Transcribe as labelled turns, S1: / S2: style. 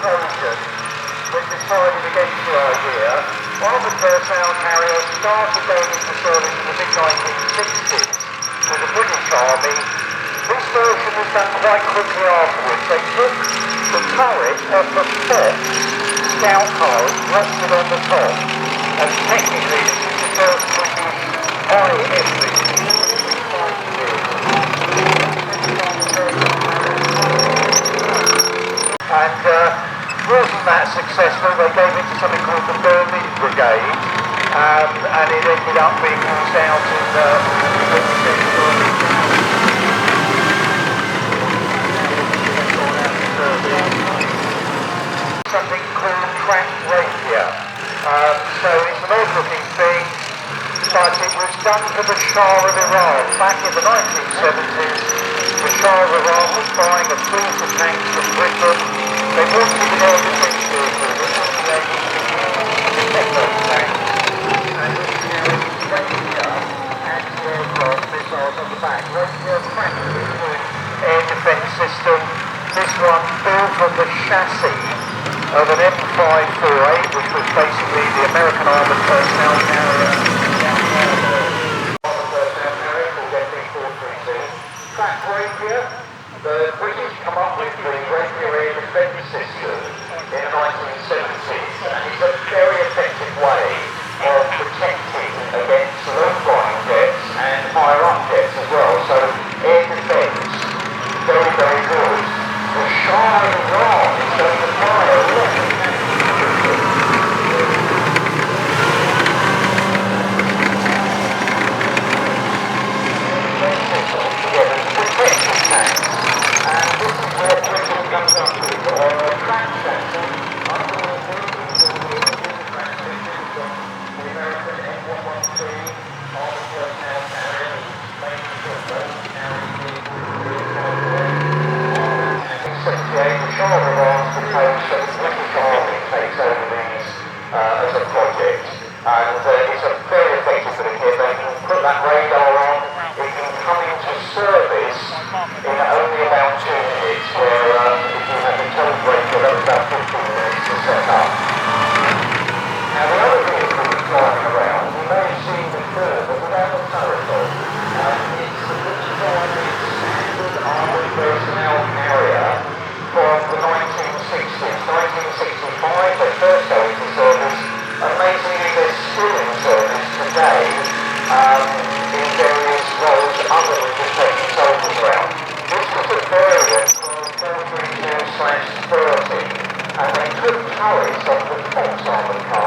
S1: Trojan that decided against the idea. Armoured personnel carriers started going into service in the mid-1960s with the British Army. This version was done quite quickly afterwards. They took the turret of the Fox scout cars rested on the top, and technically this is the first British IFV. And wasn't that successful. They gave it to something called the Berlin Brigade, and it ended up being used out in something called Tracked Rapier. So it's an odd-looking thing, but it was done for the Shah of Iran back in the 1970s. The Shah of Iran was buying a fleet of tanks from Britain. They wanted an air defence vehicle that would be able to protect those tanks, and this carried Rapier anti-aircraft missiles on the back. Rapier practically air defence system. This one built from the chassis of an FV432, which was basically the American armoured personnel carrier. Armoured personnel carrier called FV432. Tracked Rapier. The British come up with the Rapier air defence system in the 1970s, and it's a very effective way of protecting against low-flying jets and higher-up jets as well. So air defence, very, very good. The Shah of Iran is going to fire a lot of tanks. And this is where Britain comes up with a track sensor underneath it. The track sensor is the American F113 armoured personnel carrier, making sure those carrying the Shah of Iran proposed that the British Army takes over these as a project, and it's a very effective bit of kit. They can put that radar on, it can come into service in only about 2 minutes, where if you had the telebraker, that was about 15 minutes to set up. Now the other vehicle that's driving around, you may have seen before, but without the turret on, it's the British Army's standard armoured personnel carrier from the 1960s. 1965, they first go into service. Amazingly, they're still in service today in various roles other than just taking soldiers around. This was a variant called 432/30, and they took turrets off the Fox armoured car